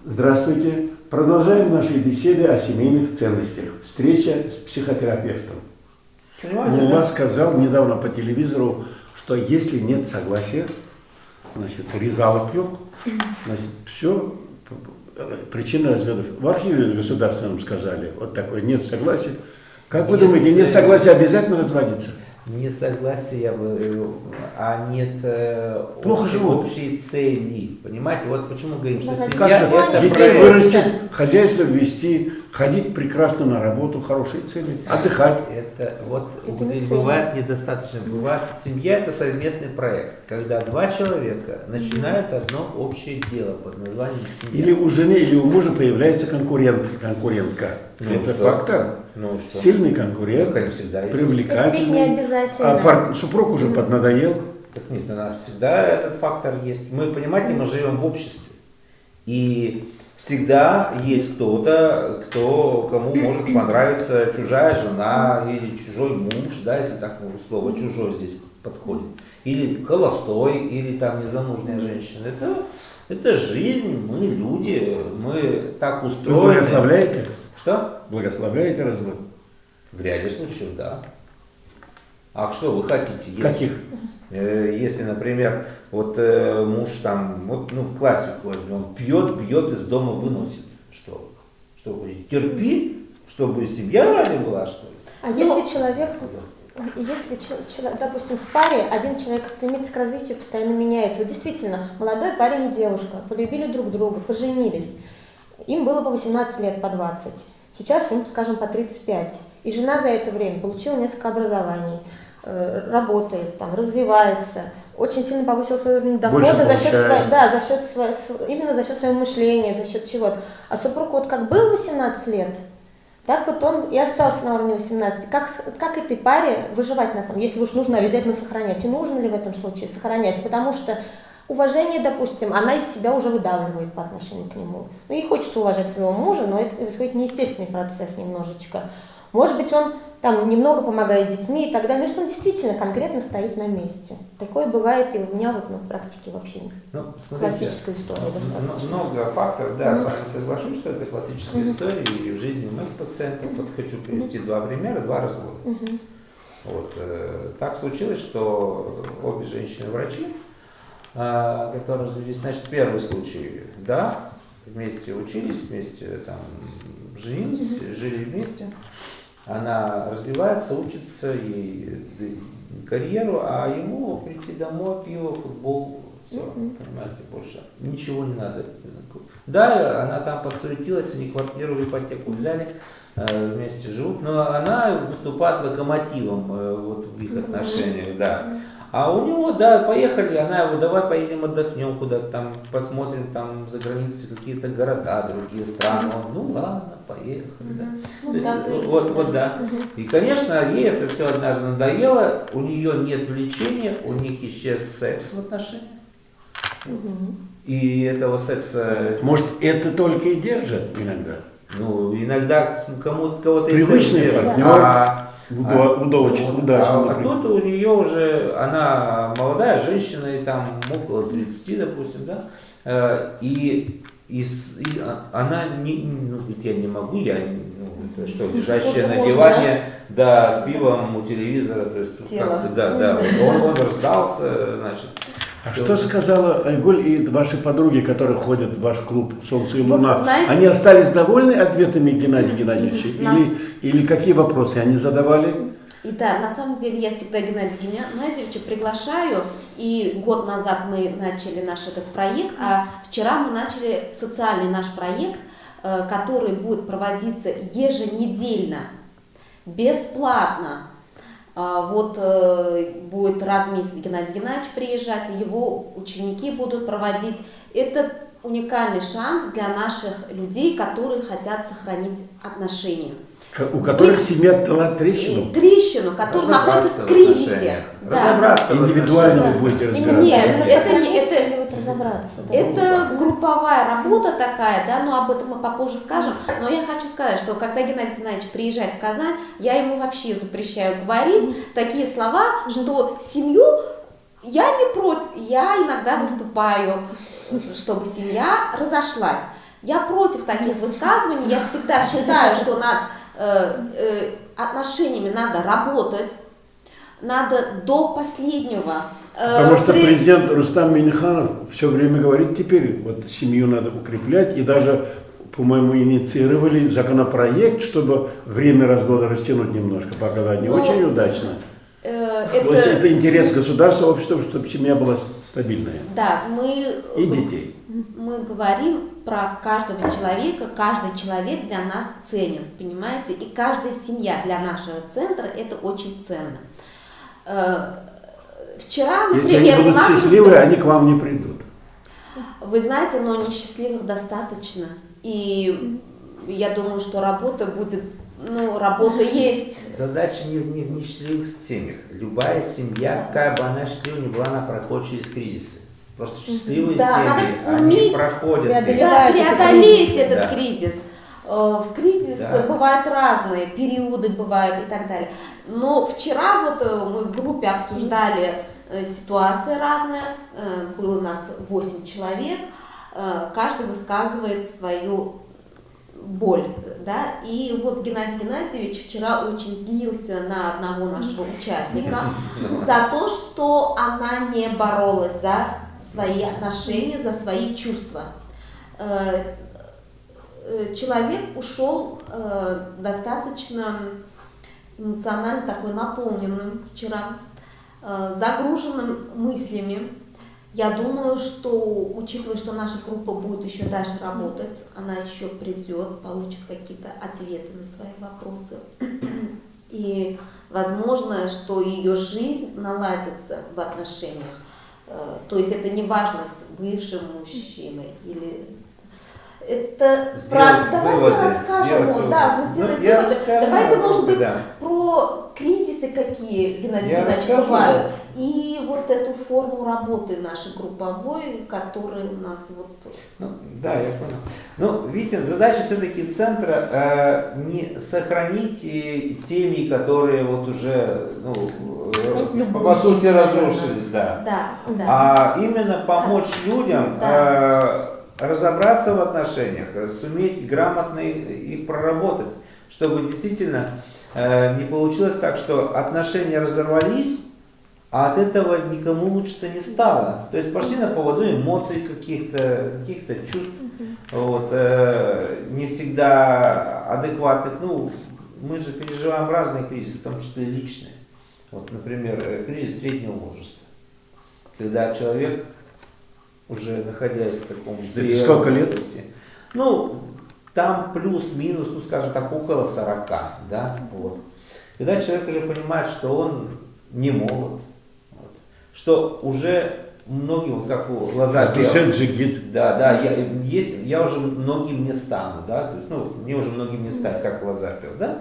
Здравствуйте. Продолжаем наши беседы о семейных ценностях. Встреча с психотерапевтом. Луна сказал недавно по телевизору, что если нет согласия, значит, Рязалов вел, значит, все, причина разводов. В архиве государственном сказали, вот такое, нет согласия. Как вы думаете, нет согласия, обязательно разводиться? Не согласия, а нет общей цели. Понимаете, вот почему говорим, что семья это детей вырастить, хозяйство вести, ходить прекрасно на работу, хорошие цели, отдыхать. Это вот здесь бывает недостаточно. Бывает, семья это совместный проект, когда два человека начинают одно общее дело под названием семья. Или у жены, или у мужа появляется конкурентка. Ну, это что? фактор. Ну, что? Сильный конкурент, Ну, всегда есть. привлекательный. Это ведь не обязательно. А супруг уже поднадоел. Так нет, она всегда этот фактор есть. Мы, понимаете, мы живем в обществе. И всегда есть кто-то, кому может понравиться чужая жена или чужой муж, да, если так слово чужой здесь подходит. Или холостой, или там незамужняя женщина. Это жизнь, мы люди, мы так устроены. Вы благословляете? Что? Благословляете развод? В ряде случаев, да. А что вы хотите? Каких? Если, например, вот муж там, вот, ну, в классику возьмем, бьет, из дома выносит. Что? Что вы терпи, чтобы семья ради была, что ли? А если человек, допустим, в паре один человек стремится к развитию, постоянно меняется. Вот действительно, молодой парень и девушка полюбили друг друга, поженились. Им было по 18 лет, по 20. Сейчас им, скажем, по 35. И жена за это время получила несколько образований, работает, там, развивается, очень сильно повысила свой уровень дохода именно за счет своего мышления, за счет чего-то. А супруг вот как был 18 лет, так вот он и остался на уровне 18. Как этой паре выживать на самом деле, если уж нужно обязательно сохранять? И нужно ли в этом случае сохранять? Потому что уважение, допустим, она из себя уже выдавливает по отношению к нему. Ну, ей хочется уважать своего мужа, но это происходит неестественный процесс немножечко. Может быть, он там немного помогает с детьми и так далее, но что он действительно конкретно стоит на месте. Такое бывает и у меня вот, в практике вообще классическая история достаточно. Много факторов, да, с вами соглашусь, что это классическая история, и в жизни моих пациентов, вот хочу привести два примера, два развода. Вот, так случилось, что обе женщины-врачи, которые развелись, значит, первый случай, да, вместе учились, вместе там женились, жили вместе. Она развивается, учится, и карьеру, а ему прийти домой, пиво, футбол, все, понимаете, больше ничего не надо. Да, она там подсуетилась, они квартиру в ипотеку взяли, вместе живут, но она выступает локомотивом вот в их отношениях, да. А у него, да, поехали, она его, давай поедем отдохнем куда-то там, посмотрим там за границей какие-то города, другие страны. Он, ну ладно, поехали, да. То есть, вот, да. И, конечно, ей это все однажды надоело, у нее нет влечения, у них исчез секс в отношениях. И этого секса... Может, это только и держит иногда? Ну, иногда кого-то привычный партнер, удачный. А тут у нее уже, она молодая женщина, и там около 30, допустим, да, и она я не могу, это что, лежащая на диване, да, с пивом у телевизора, то есть, да, он раздался, значит. А что сказала Айгуль и ваши подруги, которые ходят в ваш клуб «Солнце и Луна»? Вот, знаете, они остались довольны ответами Геннадия Геннадьевича? Или какие вопросы они задавали? И да, на самом деле я всегда Геннадия Геннадьевича приглашаю, и год назад мы начали наш этот проект, а вчера мы начали социальный наш проект, который будет проводиться еженедельно, бесплатно. Вот будет раз в месяц Геннадий Геннадьевич приезжать, и его ученики будут проводить. Это уникальный шанс для наших людей, которые хотят сохранить отношения. У которых семья дала трещину? Трещину, которая находится в кризисе. Разобраться. Индивидуально вы будете разбираться. Нет, разобраться. Это групповая работа такая, да, но об этом мы попозже скажем. Но я хочу сказать, что когда Геннадий Геннадьевич приезжает в Казань, я ему вообще запрещаю говорить такие слова, что семью я не против, я иногда выступаю, чтобы семья разошлась. Я против таких высказываний, я всегда считаю, что над отношениями надо работать, надо до последнего. Потому что президент Рустам Минниханов все время говорит, теперь вот семью надо укреплять, и даже, по-моему, инициировали законопроект, чтобы время развода растянуть немножко, пока да, не очень удачно. Это интерес государства, общества, чтобы семья была стабильная. Да, и детей. Мы говорим про каждого человека, каждый человек для нас ценен, понимаете, и каждая семья для нашего центра это очень ценно. Вчера, например, если они будут счастливы, они к вам не придут. Вы знаете, но несчастливых достаточно. И я думаю, что работа будет, работа есть. Задача не в несчастливых семьях. Любая семья, какая бы она счастлива ни была, она проходит через кризисы. Просто счастливые семьи, они проходят. Преодолеть этот кризис. В кризис бывают разные, периоды бывают и так далее. Но вчера мы в группе обсуждали ситуации разные, было у нас 8 человек, каждый высказывает свою боль. Да? И Геннадий Геннадьевич вчера очень злился на одного нашего участника за то, что она не боролась за свои отношения, за свои чувства. Человек ушел достаточно эмоционально такой наполненным вчера, загруженным мыслями. Я думаю, что, учитывая, что наша группа будет еще дальше работать, она еще придет, получит какие-то ответы на свои вопросы. И возможно, что ее жизнь наладится в отношениях. То есть это не важно, с бывшим мужчиной или... Это давайте расскажем, вы сделаете выводы. Давайте, может быть, про кризисы какие, Геннадий Геннадьевич, бывают, и эту форму работы нашей групповой, которая у нас я понял. Видите, задача все-таки центра не сохранить семьи, которые уже, по сути, разрушились, а именно помочь людям разобраться в отношениях, суметь грамотно их проработать, чтобы действительно не получилось так, что отношения разорвались, а от этого никому лучше не стало. То есть пошли на поводу эмоций каких-то чувств, не всегда адекватных. Мы же переживаем разные кризисы, в том числе и личные. Например, кризис среднего возраста, когда человек, уже находясь в таком зрелом. Сколько лет? Там плюс-минус, скажем так, около 40, да, Когда человек уже понимает, что он не молод, что уже многие, как у глаза белые. Да, я уже многим не стану, да, то есть, мне уже многим не стать, как глаза пел, да,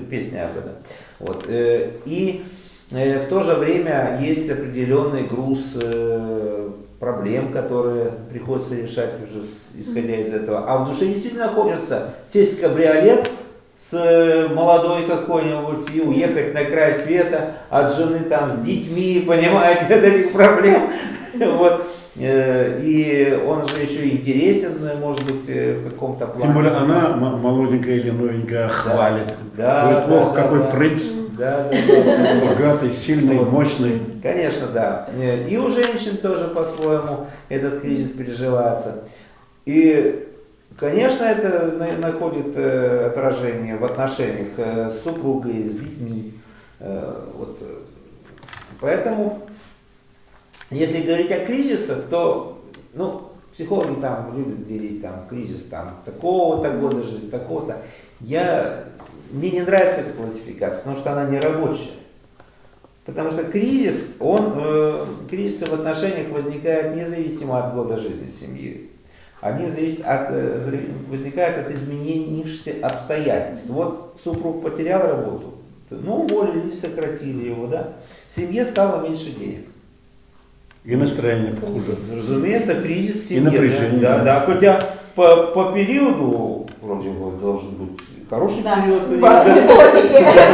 песня об этом. И в то же время есть определенный груз проблем, которые приходится решать уже исходя из этого. А в душе действительно хочется сесть в кабриолет с молодой какой-нибудь и уехать на край света от жены с детьми, понимаете, от этих проблем. И он же еще интересен, может быть, в каком-то плане. Тем более она молоденькая или новенькая хвалит. Говорит, какой принц. Богатый, сильный, мощный. Конечно, да. И у женщин тоже по-своему этот кризис переживается. И, конечно, это находит отражение в отношениях с супругой, с детьми. Поэтому, если говорить о кризисах, то, психологи любят делить кризис такого-то года жизни, такого-то. Мне не нравится эта классификация, потому что она не рабочая. Потому что кризисы в отношениях возникают независимо от года жизни семьи. Они возникают от изменившихся обстоятельств. Супруг потерял работу, уволили или сократили его, да. В семье стало меньше денег. И настроение хуже. Разумеется, кризис в семье. И напряжение. Да. Хотя по периоду, вроде бы, должен быть хороший период.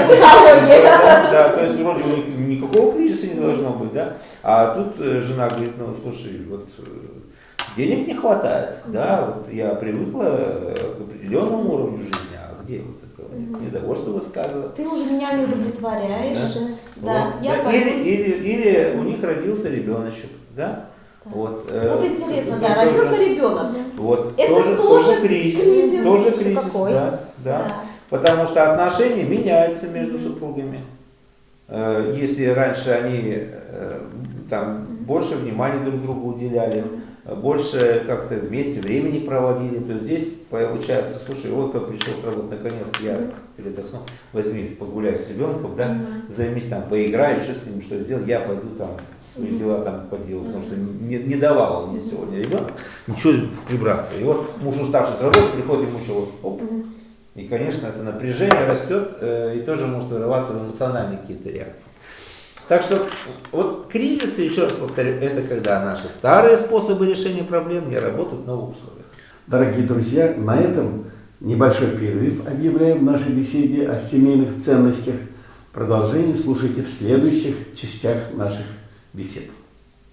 Психологии. Да, то есть вроде бы никакого кризиса не должно быть, да. А тут жена говорит, слушай, денег не хватает, да, вот я привыкла к определенному уровню жизни, а где вот это недовольство высказывать. Ты уже меня не удовлетворяешь. Да, Вот, я да. пойду. Или у них родился ребеночек, да? Вот, Вот интересно, да, родился ребенок. Вот, Это тоже кризис, тоже еще кризис, какой. да. Да. Потому что отношения меняются между супругами. Если раньше они там больше внимания друг другу уделяли, больше как-то вместе времени проводили, то здесь получается, слушай, вот как пришел с работы, наконец я передохну, возьми, погуляй с ребенком, да, займись там, поиграй, что с ним, что сделать, я пойду там свои дела там поделаю, потому что не давал он мне сегодня ребенок ничего прибраться. И вот муж, уставший с работы, приходит ему еще вот, оп. И, конечно, это напряжение растет и тоже может вырываться в эмоциональные какие-то реакции. Так что вот кризисы, еще раз повторю, это когда наши старые способы решения проблем не работают в новых условиях. Дорогие друзья, на этом небольшой перерыв объявляем в нашей беседе о семейных ценностях. Продолжение слушайте в следующих частях наших бесед.